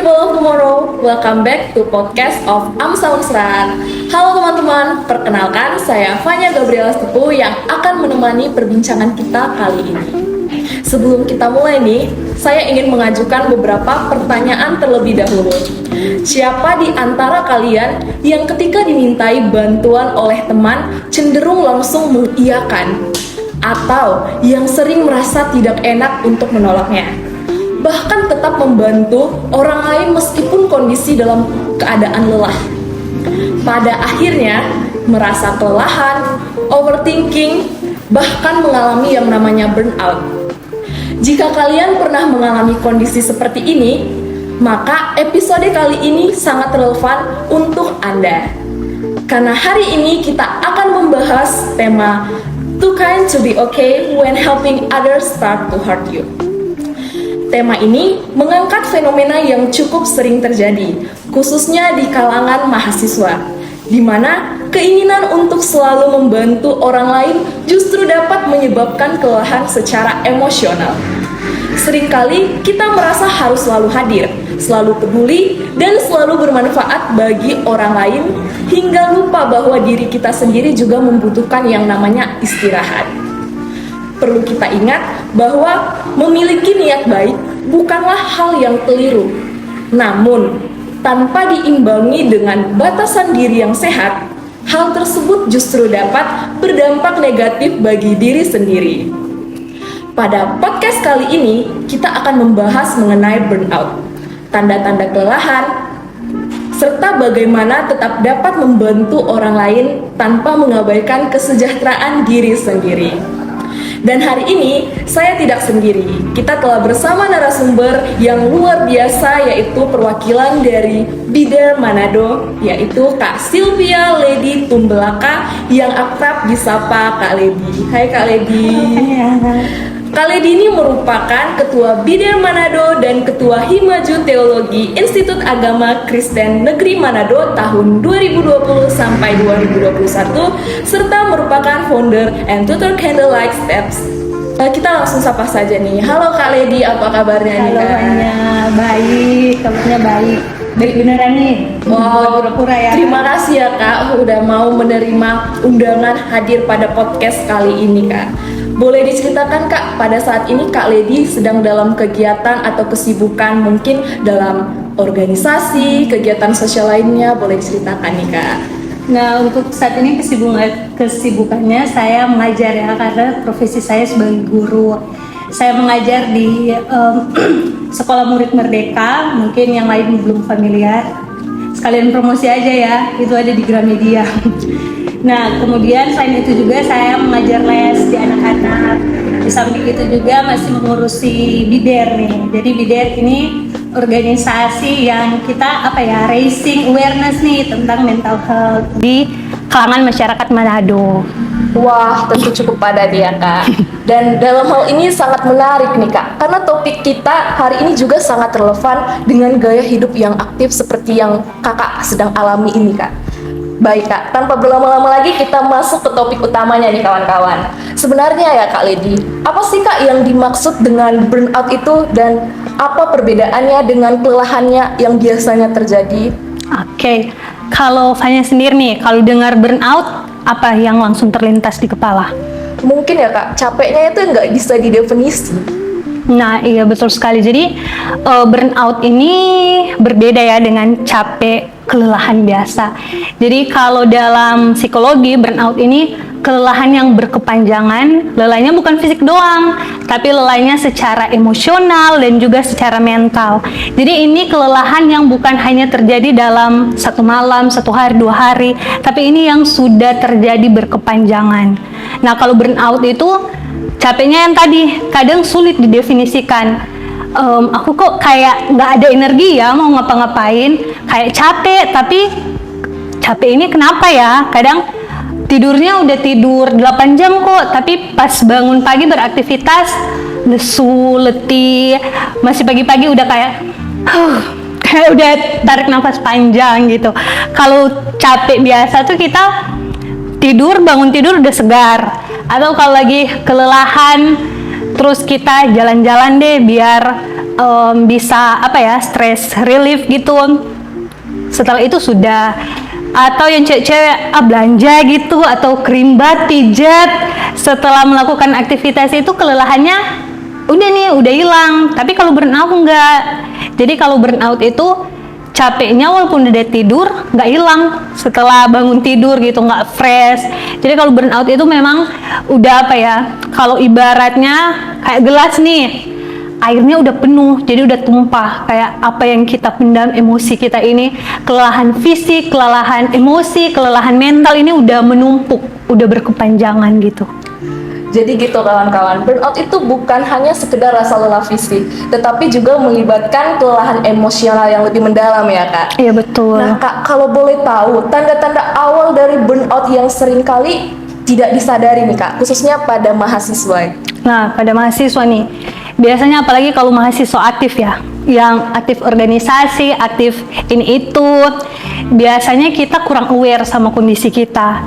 people of tomorrow, welcome back to podcast of Amsa Unsran. Halo teman-teman, perkenalkan saya Fanya Gabriela Tepu yang akan menemani perbincangan kita kali ini. Sebelum kita mulai nih, saya ingin mengajukan beberapa pertanyaan terlebih dahulu. Siapa di antara kalian yang ketika dimintai bantuan oleh teman cenderung langsung mengiyakan? Atau yang sering merasa tidak enak untuk menolaknya? Bahkan tetap membantu orang lain meskipun kondisi dalam keadaan lelah. Pada akhirnya, merasa kelelahan, overthinking, bahkan mengalami yang namanya burnout. Jika kalian pernah mengalami kondisi seperti ini, maka episode kali ini sangat relevan untuk Anda. Karena hari ini kita akan membahas tema Too kind to be okay when helping others start to hurt you. Tema ini mengangkat fenomena yang cukup sering terjadi, khususnya di kalangan mahasiswa, di mana keinginan untuk selalu membantu orang lain justru dapat menyebabkan kelelahan secara emosional. Seringkali kita merasa harus selalu hadir, selalu peduli, dan selalu bermanfaat bagi orang lain, hingga lupa bahwa diri kita sendiri juga membutuhkan yang namanya istirahat. Perlu kita ingat bahwa memiliki niat baik bukanlah hal yang keliru. Namun, tanpa diimbangi dengan batasan diri yang sehat, hal tersebut justru dapat berdampak negatif bagi diri sendiri. Pada podcast kali ini, kita akan membahas mengenai burnout, tanda-tanda kelelahan, serta bagaimana tetap dapat membantu orang lain tanpa mengabaikan kesejahteraan diri sendiri. Dan hari ini, saya tidak sendiri. Kita telah bersama narasumber yang luar biasa, yaitu perwakilan dari Bider Manado, yaitu Kak Sylvia Lady Tumbelaka, yang akrab disapa Kak Lady. Hai Kak Lady. Kak Lady ini merupakan Ketua Bider Manado dan Ketua Himaju Teologi Institut Agama Kristen Negeri Manado tahun 2020 sampai 2021, serta merupakan founder and tutor Candlelight Steps. Kita langsung sapa saja nih. Halo Kak Lady, apa kabarnya nih Kak? Halo Fanya, baik, kabarnya baik. Baik beneran nih. Wow, pura-pura ya. Terima kasih ya Kak, udah mau menerima undangan hadir pada podcast kali ini Kak. Boleh diceritakan Kak, pada saat ini Kak Lady sedang dalam kegiatan atau kesibukan mungkin dalam organisasi, kegiatan sosial lainnya, boleh diceritakan nih Kak? Nah, untuk saat ini kesibukannya saya mengajar ya, karena profesi saya sebagai guru. Saya mengajar di Sekolah Murid Merdeka, mungkin yang lain belum familiar. Sekalian promosi aja ya, itu ada di Gramedia. Nah, kemudian selain itu juga saya mengajar les di anak-anak. Di samping itu juga masih mengurusi Bider nih. Jadi Bider ini organisasi yang kita raising awareness nih tentang mental health di kalangan masyarakat Manado. Wah, tentu cukup padat ya Kak. Dan dalam hal ini sangat menarik nih Kak, karena topik kita hari ini juga sangat relevan dengan gaya hidup yang aktif seperti yang Kakak sedang alami ini Kak. Baik Kak, tanpa berlama-lama lagi kita masuk ke topik utamanya nih kawan-kawan. Sebenarnya ya Kak Lady, apa sih Kak yang dimaksud dengan burnout itu dan apa perbedaannya dengan kelelahannya yang biasanya terjadi? Oke, kalau Fanya sendiri nih, kalau dengar burnout, apa yang langsung terlintas di kepala? Mungkin ya Kak, capeknya itu nggak bisa didefinisi. Nah, iya betul sekali. Jadi burnout ini berbeda ya dengan capek, kelelahan biasa. Jadi kalau dalam psikologi, burnout ini kelelahan yang berkepanjangan. Lelahnya bukan fisik doang, tapi lelahnya secara emosional dan juga secara mental. Jadi ini kelelahan yang bukan hanya terjadi dalam satu malam, satu hari, 2 hari, tapi ini yang sudah terjadi berkepanjangan. Nah, kalau burnout itu capeknya yang tadi kadang sulit didefinisikan. Aku kok kayak nggak ada energi ya mau ngapa-ngapain, kayak capek, tapi capek ini kenapa ya? Kadang tidurnya udah tidur 8 jam kok, tapi pas bangun pagi beraktivitas lesu, letih, masih pagi-pagi udah kayak udah tarik nafas panjang gitu. Kalau capek biasa tuh kita bangun tidur udah segar, atau kalau lagi kelelahan terus kita jalan-jalan deh biar bisa stress relief gitu. Setelah itu sudah, atau yang cewek-cewek belanja gitu, atau krimbat, pijat. Setelah melakukan aktivitas itu kelelahannya udah hilang. Tapi kalau burnout enggak. Jadi kalau burnout itu capeknya walaupun udah tidur nggak hilang, setelah bangun tidur gitu nggak fresh. Jadi kalau burnout itu memang udah kalau ibaratnya kayak gelas nih, airnya udah penuh, jadi udah tumpah. Kayak apa yang kita pendam, emosi kita ini, kelelahan fisik, kelelahan emosi, kelelahan mental ini udah menumpuk, udah berkepanjangan gitu. Jadi gitu kawan-kawan, burnout itu bukan hanya sekedar rasa lelah fisik, tetapi juga melibatkan kelelahan emosional yang lebih mendalam ya Kak? Iya betul. Nah Kak, kalau boleh tahu, tanda-tanda awal dari burnout yang seringkali tidak disadari nih Kak, khususnya pada mahasiswa. Nah, pada mahasiswa nih, biasanya apalagi kalau mahasiswa aktif ya, yang aktif organisasi, aktif ini itu, biasanya kita kurang aware sama kondisi kita.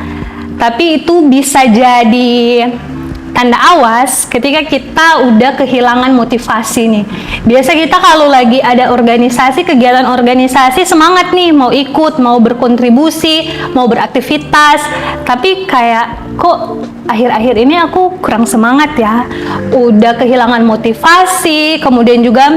Tapi itu bisa jadi tanda awas ketika kita udah kehilangan motivasi nih. Biasa kita kalau lagi ada organisasi, kegiatan organisasi, semangat nih, mau ikut, mau berkontribusi, mau beraktivitas, tapi kayak kok akhir-akhir ini aku kurang semangat ya, udah kehilangan motivasi, kemudian juga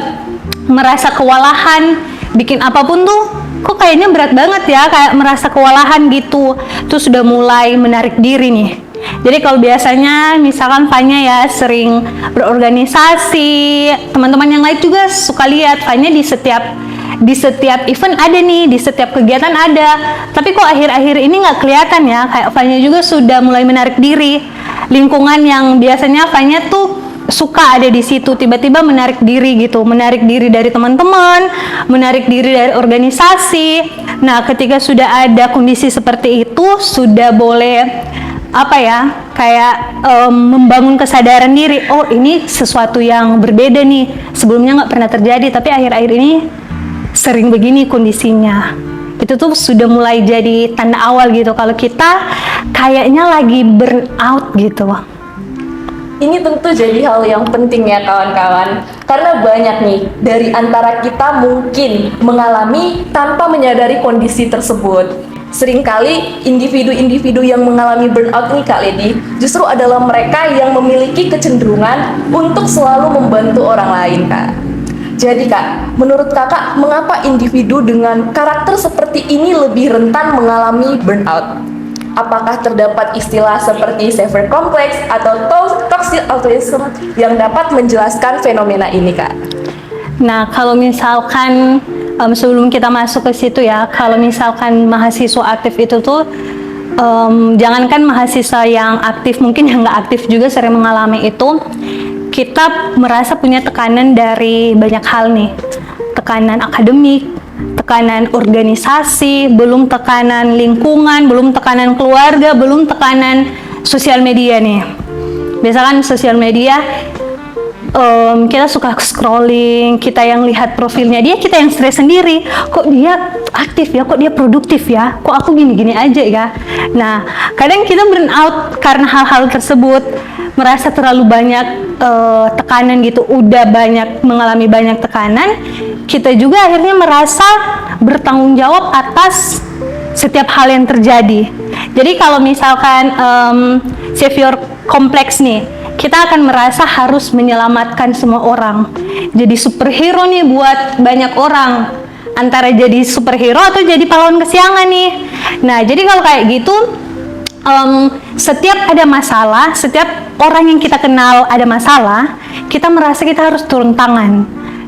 merasa kewalahan, bikin apapun tuh kok kayaknya berat banget ya, kayak merasa kewalahan gitu, terus sudah mulai menarik diri nih. Jadi kalau biasanya misalkan Fanya ya sering berorganisasi, teman-teman yang lain juga suka lihat Fanya di setiap event ada nih, di setiap kegiatan ada, tapi kok akhir-akhir ini nggak kelihatan ya, kayak Fanya juga sudah mulai menarik diri. Lingkungan yang biasanya Fanya tuh suka ada di situ, tiba-tiba menarik diri gitu, menarik diri dari teman-teman, menarik diri dari organisasi. Nah, ketika sudah ada kondisi seperti itu, sudah boleh membangun kesadaran diri. Oh, ini sesuatu yang berbeda nih, sebelumnya nggak pernah terjadi, tapi akhir-akhir ini sering begini kondisinya. Itu tuh sudah mulai jadi tanda awal gitu kalau kita kayaknya lagi burnout gitu. Ini tentu jadi hal yang penting ya kawan-kawan, karena banyak nih dari antara kita mungkin mengalami tanpa menyadari kondisi tersebut. Seringkali individu-individu yang mengalami burnout nih Kak Lady justru adalah mereka yang memiliki kecenderungan untuk selalu membantu orang lain Kak. Jadi Kak, menurut Kakak mengapa individu dengan karakter seperti ini lebih rentan mengalami burnout? Apakah terdapat istilah seperti savior complex atau toxic altruism yang dapat menjelaskan fenomena ini Kak? Nah, kalau misalkan sebelum kita masuk ke situ ya, kalau misalkan mahasiswa aktif itu tuh jangankan mahasiswa yang aktif, mungkin yang nggak aktif juga sering mengalami itu. Kita merasa punya tekanan dari banyak hal nih, tekanan akademik, tekanan organisasi, belum tekanan lingkungan, belum tekanan keluarga, belum tekanan sosial media nih. Misalkan sosial media, kita suka scrolling, kita yang lihat profilnya dia, kita yang stres sendiri. Kok dia aktif ya, kok dia produktif ya, kok aku gini-gini aja ya. Nah, kadang kita burnout karena hal-hal tersebut, merasa terlalu banyak tekanan gitu, udah banyak mengalami banyak tekanan, kita juga akhirnya merasa bertanggung jawab atas setiap hal yang terjadi. Jadi kalau misalkan savior kompleks nih, kita akan merasa harus menyelamatkan semua orang, jadi superhero nih buat banyak orang, antara jadi superhero atau jadi pahlawan kesiangan nih. Nah, jadi kalau kayak gitu, setiap ada masalah, setiap orang yang kita kenal ada masalah, kita merasa kita harus turun tangan.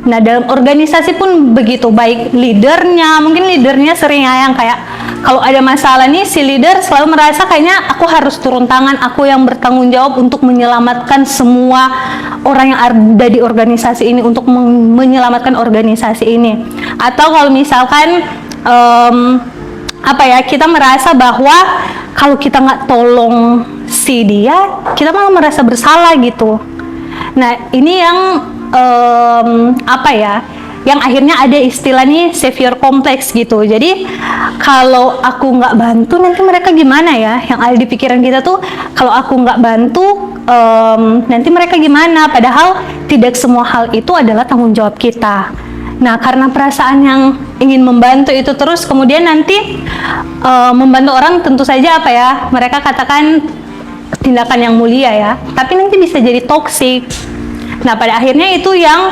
Nah, dalam organisasi pun begitu, baik leadernya, mungkin leadernya sering yang kayak kalau ada masalah nih, si leader selalu merasa kayaknya aku harus turun tangan, aku yang bertanggung jawab untuk menyelamatkan semua orang yang ada di organisasi ini, untuk menyelamatkan organisasi ini. Atau kalau misalkan kita merasa bahwa kalau kita nggak tolong si dia, kita malah merasa bersalah gitu. Nah, ini yang yang akhirnya ada istilah nih savior complex gitu. Jadi kalau aku nggak bantu nanti mereka gimana ya? Yang ada di pikiran kita tuh kalau aku nggak bantu nanti mereka gimana? Padahal tidak semua hal itu adalah tanggung jawab kita. Nah, karena perasaan yang ingin membantu itu terus, kemudian nanti membantu orang tentu saja apa ya, mereka katakan tindakan yang mulia ya, tapi nanti bisa jadi toksik. Nah, pada akhirnya itu yang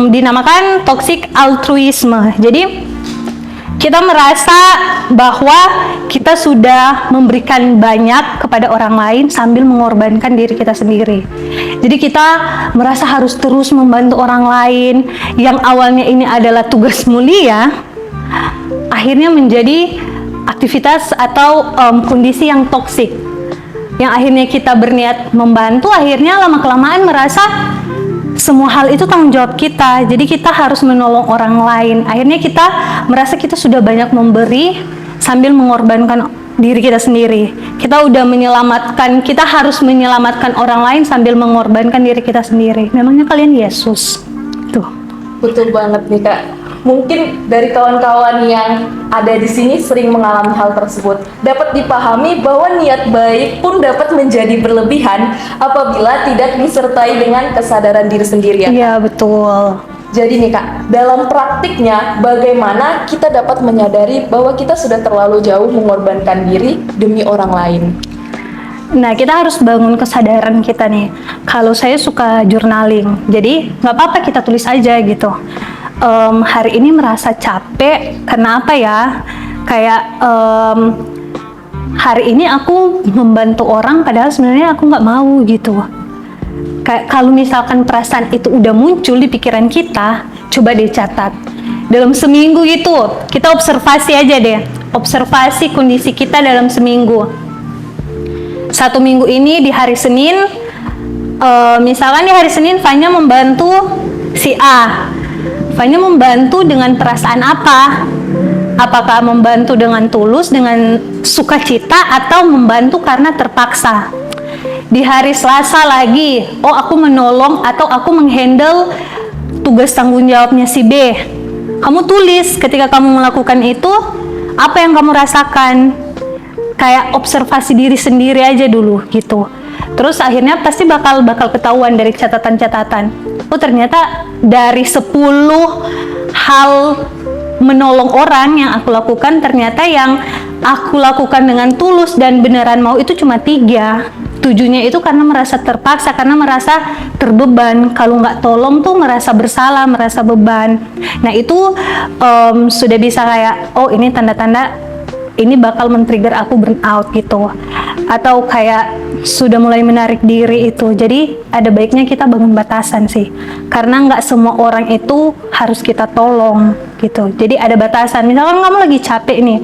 dinamakan toxic altruisme. Jadi kita merasa bahwa kita sudah memberikan banyak kepada orang lain sambil mengorbankan diri kita sendiri. Jadi kita merasa harus terus membantu orang lain yang awalnya ini adalah tugas mulia, akhirnya menjadi aktivitas atau kondisi yang toksik. Yang akhirnya kita berniat membantu, akhirnya lama-kelamaan merasa semua hal itu tanggung jawab kita, jadi kita harus menolong orang lain. Akhirnya kita merasa kita sudah banyak memberi sambil mengorbankan diri kita sendiri. Kita udah menyelamatkan, kita harus menyelamatkan orang lain sambil mengorbankan diri kita sendiri. Memangnya kalian Yesus? Tuh. Betul banget nih Kak. Mungkin dari kawan-kawan yang ada di sini sering mengalami hal tersebut, dapat dipahami bahwa niat baik pun dapat menjadi berlebihan apabila tidak disertai dengan kesadaran diri sendiri ya. Iya, betul. Jadi nih Kak, dalam praktiknya bagaimana kita dapat menyadari bahwa kita sudah terlalu jauh mengorbankan diri demi orang lain? Nah, kita harus bangun kesadaran kita nih. Kalau saya suka journaling, jadi nggak apa-apa kita tulis aja gitu. Hari ini merasa capek, kenapa ya? Kayak hari ini aku membantu orang, padahal sebenarnya aku nggak mau gitu. Kayak kalau misalkan perasaan itu udah muncul di pikiran kita, coba deh catat. Dalam seminggu gitu, kita observasi aja deh. Observasi kondisi kita dalam seminggu. 1 minggu ini di hari Senin, misalkan di hari Senin Fanya membantu si A. Fanya membantu dengan perasaan apa? Apakah membantu dengan tulus, dengan sukacita, atau membantu karena terpaksa? Di hari Selasa lagi, oh aku menolong atau aku menghandle tugas tanggung jawabnya si B. Kamu tulis ketika kamu melakukan itu, apa yang kamu rasakan? Kayak observasi diri sendiri aja dulu gitu. Terus akhirnya pasti bakal ketahuan dari catatan-catatan. Oh ternyata dari 10 hal menolong orang yang aku lakukan, ternyata yang aku lakukan dengan tulus dan beneran mau itu cuma 3. 7-nya itu karena merasa terpaksa, karena merasa terbeban. Kalau nggak tolong tuh merasa bersalah, merasa beban. Nah itu sudah bisa kayak, oh ini tanda-tanda ini bakal men-trigger aku burnout gitu. Atau kayak sudah mulai menarik diri itu. Jadi ada baiknya kita bangun batasan sih, karena nggak semua orang itu harus kita tolong gitu. Jadi ada batasan. Misalkan kamu lagi capek nih,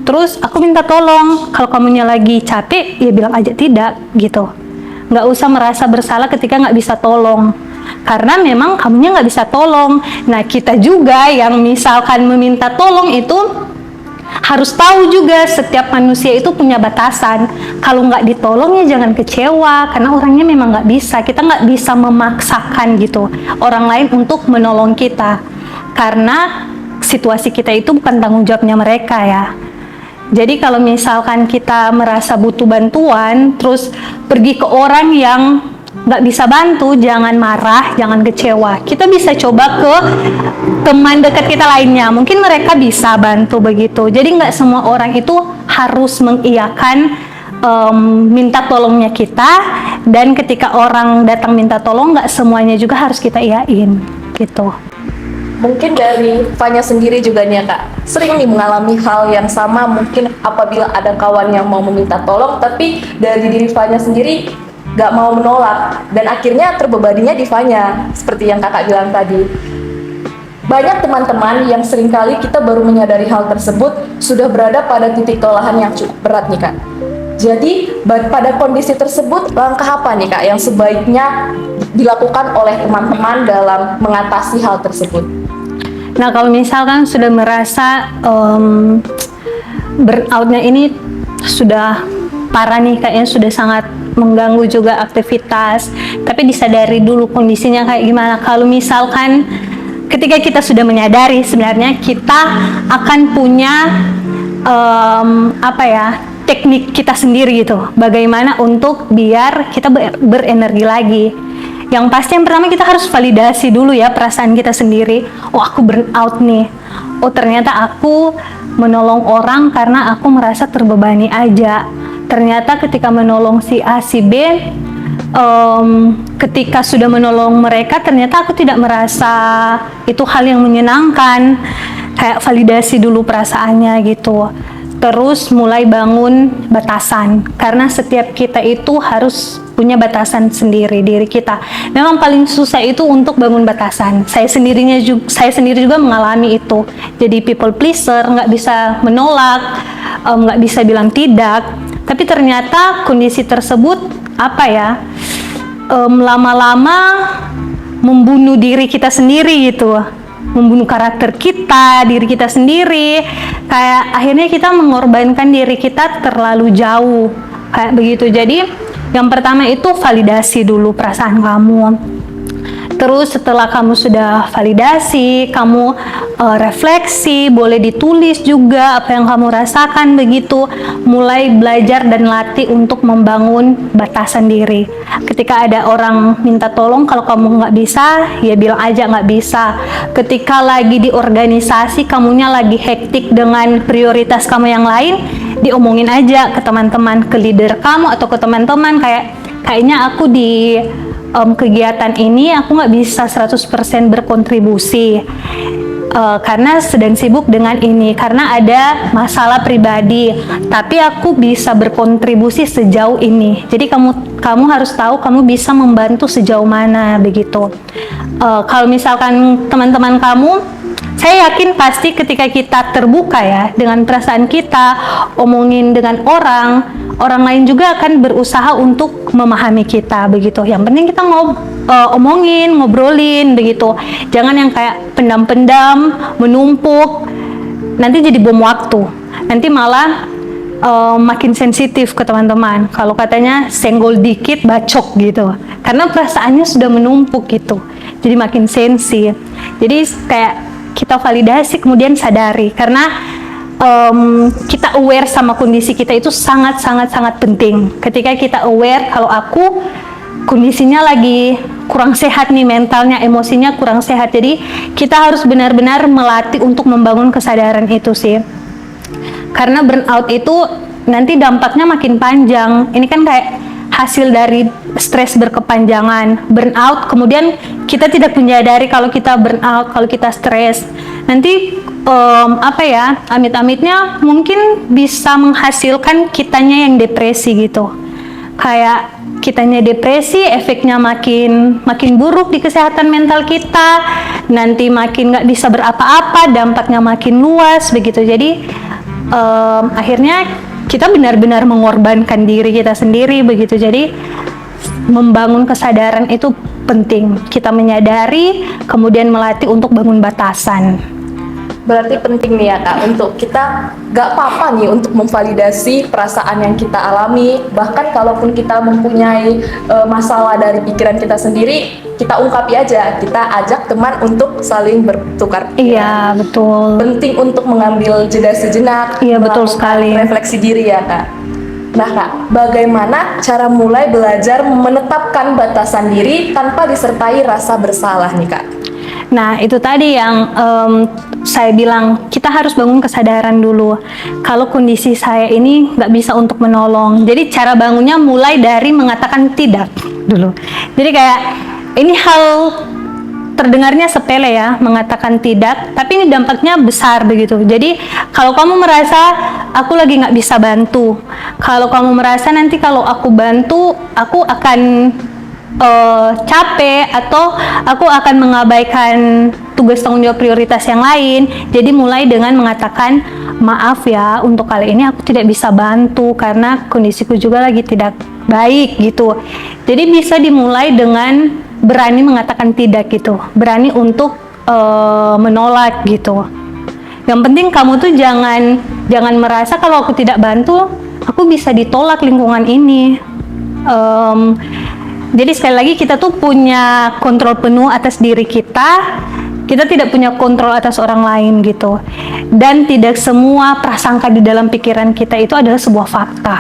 terus aku minta tolong, kalau kamunya lagi capek ya bilang aja tidak gitu. Nggak usah merasa bersalah ketika nggak bisa tolong, karena memang kamunya nggak bisa tolong. Nah kita juga yang misalkan meminta tolong itu harus tahu juga setiap manusia itu punya batasan. Kalau nggak ditolong ya jangan kecewa, karena orangnya memang nggak bisa. Kita nggak bisa memaksakan gitu orang lain untuk menolong kita, karena situasi kita itu bukan tanggung jawabnya mereka ya. Jadi kalau misalkan kita merasa butuh bantuan, terus pergi ke orang yang nggak bisa bantu, jangan marah, jangan kecewa. Kita bisa coba ke teman dekat kita lainnya, mungkin mereka bisa bantu begitu. Jadi nggak semua orang itu harus mengiyakan minta tolongnya kita, dan ketika orang datang minta tolong nggak semuanya juga harus kita iyain gitu. Mungkin dari Fanya sendiri juga nih ya Kak, sering nih mengalami hal yang sama, mungkin apabila ada kawan yang mau meminta tolong, tapi dari diri Fanya sendiri gak mau menolak, dan akhirnya terbebaninya di Fanya, seperti yang kakak bilang tadi. Banyak teman-teman yang seringkali kita baru menyadari hal tersebut sudah berada pada titik kelelahan yang cukup berat nih Kak. Jadi pada kondisi tersebut, langkah apa nih Kak yang sebaiknya dilakukan oleh teman-teman dalam mengatasi hal tersebut? Nah kalau misalkan sudah merasa burnout-nya ini sudah parah nih, kayaknya sudah sangat mengganggu juga aktivitas, tapi disadari dulu kondisinya kayak gimana. Kalau misalkan ketika kita sudah menyadari sebenarnya kita akan punya teknik kita sendiri gitu, bagaimana untuk biar kita berenergi lagi. Yang pasti yang pertama kita harus validasi dulu ya perasaan kita sendiri. Oh, aku burnout nih. Oh, ternyata aku menolong orang karena aku merasa terbebani aja. Ternyata ketika menolong si A, si B, ketika sudah menolong mereka, ternyata aku tidak merasa itu hal yang menyenangkan. Kayak validasi dulu perasaannya gitu. Terus mulai bangun batasan, karena setiap kita itu harus punya batasan sendiri diri kita. Memang paling susah itu untuk bangun batasan. Saya sendiri juga mengalami itu. Jadi people pleaser, nggak bisa menolak, nggak bisa bilang tidak. Tapi ternyata kondisi tersebut lama-lama membunuh diri kita sendiri gitu. Membunuh karakter kita, diri kita sendiri. Kayak akhirnya kita mengorbankan diri kita terlalu jauh kayak begitu. Jadi yang pertama itu validasi dulu perasaan kamu. Terus setelah kamu sudah validasi, kamu refleksi, boleh ditulis juga apa yang kamu rasakan begitu. Mulai belajar dan latih untuk membangun batasan diri. Ketika ada orang minta tolong, kalau kamu nggak bisa, ya bilang aja nggak bisa. Ketika lagi di organisasi, kamunya lagi hektik dengan prioritas kamu yang lain, diomongin aja ke teman-teman, ke leader kamu atau ke teman-teman, kayaknya aku di kegiatan ini aku nggak bisa 100% berkontribusi karena sedang sibuk dengan ini, karena ada masalah pribadi, tapi aku bisa berkontribusi sejauh ini. Jadi kamu harus tahu kamu bisa membantu sejauh mana begitu. Kalau misalkan teman-teman kamu, saya yakin pasti ketika kita terbuka ya dengan perasaan kita, omongin dengan orang lain juga akan berusaha untuk memahami kita begitu. Yang penting kita omongin, ngobrolin begitu. Jangan yang kayak pendam-pendam, menumpuk, nanti jadi bom waktu. Nanti malah makin sensitif ke teman-teman. Kalau katanya senggol dikit bacok gitu. Karena perasaannya sudah menumpuk gitu. Jadi makin sensi. Jadi kayak kita validasi kemudian sadari, karena kita aware sama kondisi kita itu sangat penting. Ketika kita aware kalau aku kondisinya lagi kurang sehat nih, mentalnya, emosinya kurang sehat, jadi kita harus benar-benar melatih untuk membangun kesadaran itu sih. Karena burnout itu nanti dampaknya makin panjang. Ini kan kayak hasil dari stres berkepanjangan, burnout, kemudian kita tidak menyadari kalau kita burnout, kalau kita stres. Nanti amit-amitnya mungkin bisa menghasilkan kitanya yang depresi gitu. Kayak kitanya depresi, efeknya makin buruk di kesehatan mental kita, nanti makin nggak bisa berapa-apa, dampaknya makin luas begitu. Jadi akhirnya kita benar-benar mengorbankan diri kita sendiri begitu. Jadi membangun kesadaran itu penting. Kita menyadari, kemudian melatih untuk bangun batasan. Berarti penting nih ya Kak, untuk kita gak apa-apa nih untuk memvalidasi perasaan yang kita alami. Bahkan kalaupun kita mempunyai masalah dari pikiran kita sendiri, kita ungkapi aja, kita ajak teman untuk saling bertukar pikiran. Iya, betul. Penting untuk mengambil jeda sejenak, iya, betul sekali. Refleksi diri ya Kak. Nah Kak, bagaimana cara mulai belajar menetapkan batasan diri tanpa disertai rasa bersalah nih Kak? Nah, itu tadi yang saya bilang, kita harus bangun kesadaran dulu. Kalau kondisi saya ini nggak bisa untuk menolong, jadi cara bangunnya mulai dari mengatakan tidak dulu. Jadi kayak, ini hal terdengarnya sepele ya, mengatakan tidak, tapi ini dampaknya besar begitu. Jadi, kalau kamu merasa, aku lagi nggak bisa bantu. Kalau kamu merasa nanti kalau aku bantu, aku akan capek atau aku akan mengabaikan tugas tanggung jawab prioritas yang lain. Jadi mulai dengan mengatakan, maaf ya, untuk kali ini aku tidak bisa bantu karena kondisiku juga lagi tidak baik gitu. Jadi bisa dimulai dengan berani mengatakan tidak gitu, berani untuk menolak gitu. Yang penting kamu tuh jangan merasa kalau aku tidak bantu, aku bisa ditolak lingkungan ini. Jadi sekali lagi kita tuh punya kontrol penuh atas diri kita. Kita tidak punya kontrol atas orang lain gitu. Dan tidak semua prasangka di dalam pikiran kita itu adalah sebuah fakta.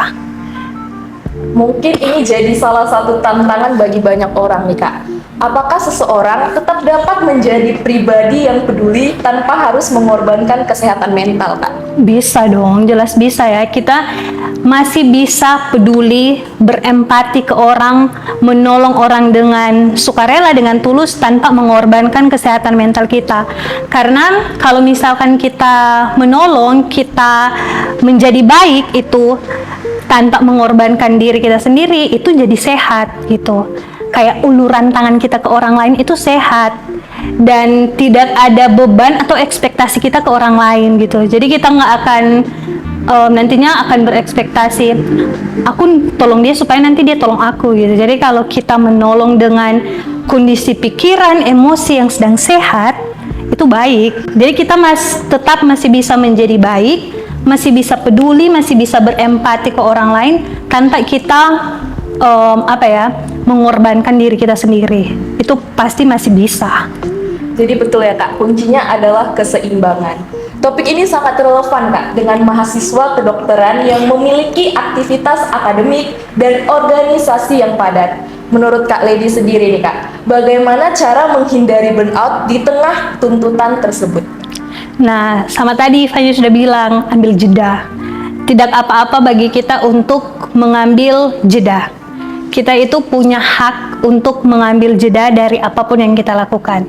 Mungkin ini jadi salah satu tantangan bagi banyak orang nih Kak. Apakah seseorang tetap dapat menjadi pribadi yang peduli tanpa harus mengorbankan kesehatan mental Kak? Bisa dong, jelas bisa ya. Kita masih bisa peduli, berempati ke orang, menolong orang dengan sukarela, dengan tulus tanpa mengorbankan kesehatan mental kita. Karena kalau misalkan kita menolong, kita menjadi baik itu tanpa mengorbankan diri kita sendiri, itu jadi sehat gitu. Kayak uluran tangan kita ke orang lain itu sehat dan tidak ada beban atau ekspektasi kita ke orang lain gitu. Jadi kita nggak akan nantinya akan berekspektasi aku tolong dia supaya nanti dia tolong aku gitu. Jadi kalau kita menolong dengan kondisi pikiran, emosi yang sedang sehat, itu baik. Jadi kita tetap masih bisa menjadi baik, masih bisa peduli, masih bisa berempati ke orang lain tanpa kita mengorbankan diri kita sendiri. Itu pasti masih bisa. Jadi betul ya Kak, kuncinya adalah keseimbangan. Topik ini sangat relevan Kak dengan mahasiswa kedokteran yang memiliki aktivitas akademik dan organisasi yang padat. Menurut Kak Lady sendiri nih Kak, bagaimana cara menghindari burnout di tengah tuntutan tersebut? Nah, sama tadi Fanya sudah bilang, ambil jeda. Tidak apa-apa bagi kita untuk mengambil jeda. Kita itu punya hak untuk mengambil jeda dari apapun yang kita lakukan.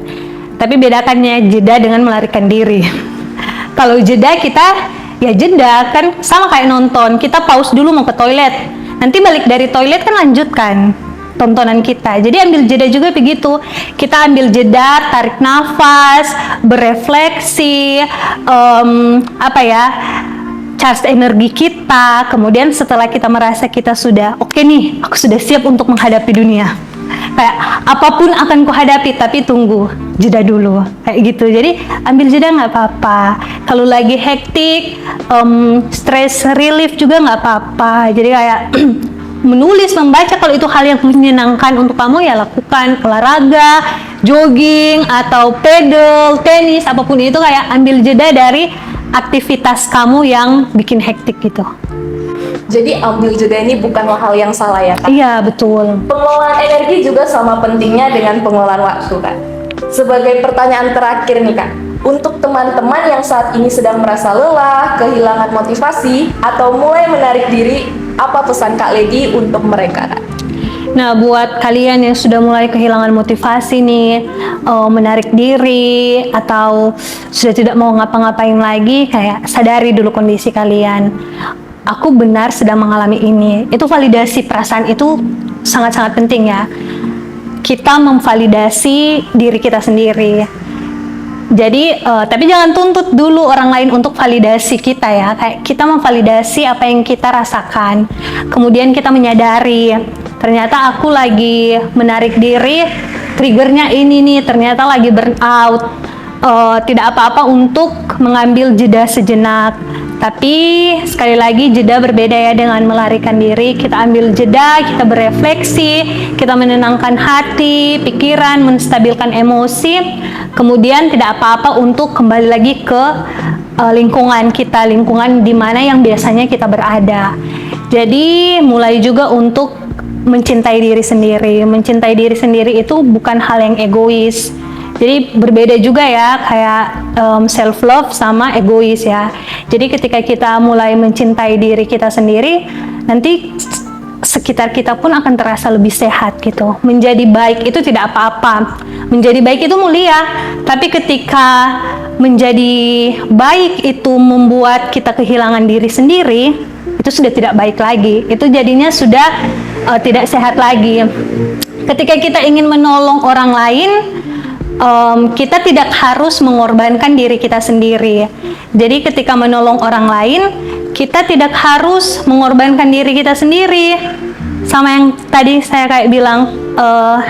Tapi bedakannya jeda dengan melarikan diri. Kalau jeda kita, ya jeda kan sama kayak nonton. Kita pause dulu mau ke toilet. Nanti balik dari toilet kan lanjutkan tontonan kita. Jadi ambil jeda juga begitu. Kita ambil jeda, tarik nafas, berefleksi, charge energi kita. Kemudian setelah kita merasa kita sudah oke nih, aku sudah siap untuk menghadapi dunia. Kayak apapun akan kuhadapi, tapi tunggu, jeda dulu, kayak gitu. Jadi ambil jeda nggak apa-apa. Kalau lagi hektik, stress relief juga nggak apa-apa. Jadi kayak menulis, membaca, kalau itu hal yang menyenangkan untuk kamu ya lakukan. Olahraga, jogging, atau pedal, tenis, apapun itu, kayak ambil jeda dari aktivitas kamu yang bikin hektik gitu. Jadi ambil jeda ini bukanlah hal yang salah ya Kak? Iya, betul. Pengelolaan energi juga sama pentingnya dengan pengelolaan waktu Kak. Sebagai pertanyaan terakhir nih Kak, untuk teman-teman yang saat ini sedang merasa lelah, kehilangan motivasi, atau mulai menarik diri, apa pesan Kak Lady untuk mereka Kak? Nah, buat kalian yang sudah mulai kehilangan motivasi nih, menarik diri, atau sudah tidak mau ngapa-ngapain lagi, kayak sadari dulu kondisi kalian. Aku benar sedang mengalami ini. Itu validasi perasaan itu sangat-sangat penting ya. Kita memvalidasi diri kita sendiri. Jadi, tapi jangan tuntut dulu orang lain untuk validasi kita ya. Kayak kita memvalidasi apa yang kita rasakan. Kemudian kita menyadari, ternyata aku lagi menarik diri, triggernya ini nih, ternyata lagi burnout. Tidak apa-apa untuk mengambil jeda sejenak. Tapi sekali lagi jeda berbeda ya dengan melarikan diri. Kita ambil jeda, kita berefleksi, kita menenangkan hati, pikiran, menstabilkan emosi. Kemudian tidak apa-apa untuk kembali lagi ke lingkungan kita, lingkungan di mana yang biasanya kita berada. Jadi mulai juga untuk mencintai diri sendiri. Mencintai diri sendiri itu bukan hal yang egois. Jadi berbeda juga ya, kayak self love sama egois ya. Jadi ketika kita mulai mencintai diri kita sendiri, nanti sekitar kita pun akan terasa lebih sehat gitu. Menjadi baik itu tidak apa-apa. Menjadi baik itu mulia. Tapi ketika menjadi baik itu membuat kita kehilangan diri sendiri, itu sudah tidak baik lagi. Itu jadinya sudah tidak sehat lagi. Ketika kita ingin menolong orang lain, kita tidak harus mengorbankan diri kita sendiri. Jadi ketika menolong orang lain, kita tidak harus mengorbankan diri kita sendiri. Sama yang tadi saya kayak bilang,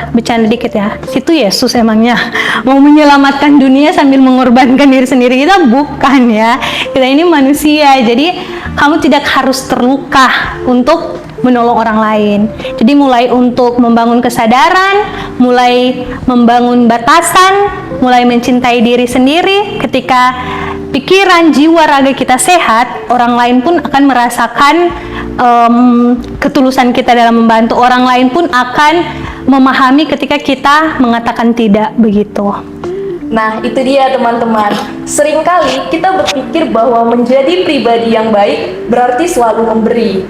bercanda dikit ya, itu Yesus emangnya mau menyelamatkan dunia sambil mengorbankan diri sendiri? Kita bukan ya, kita ini manusia. Jadi kamu tidak harus terluka untuk menolong orang lain. Jadi mulai untuk membangun kesadaran, mulai membangun batasan, mulai mencintai diri sendiri. Ketika pikiran, jiwa, raga kita sehat, orang lain pun akan merasakan ketulusan kita dalam membantu. Orang lain pun akan memahami ketika kita mengatakan tidak, begitu. Nah, itu dia teman-teman. Seringkali kita berpikir bahwa menjadi pribadi yang baik berarti selalu memberi.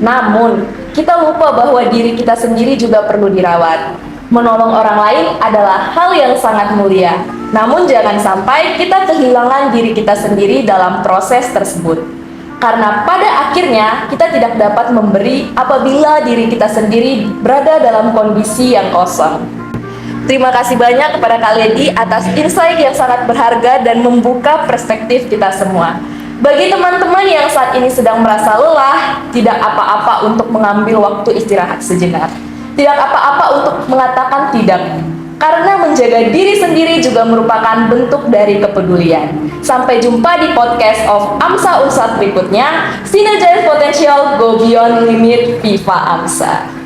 Namun, kita lupa bahwa diri kita sendiri juga perlu dirawat. Menolong orang lain adalah hal yang sangat mulia. Namun jangan sampai kita kehilangan diri kita sendiri dalam proses tersebut. Karena pada akhirnya kita tidak dapat memberi apabila diri kita sendiri berada dalam kondisi yang kosong. Terima kasih banyak kepada Kak Lady atas insight yang sangat berharga dan membuka perspektif kita semua. Bagi teman-teman yang saat ini sedang merasa lelah, tidak apa-apa untuk mengambil waktu istirahat sejenak. Tidak apa-apa untuk mengatakan tidak. Karena menjaga diri sendiri juga merupakan bentuk dari kepedulian. Sampai jumpa di podcast of AMSA Unsat berikutnya. Synergize Potential, Go Beyond Limit, Viva AMSA.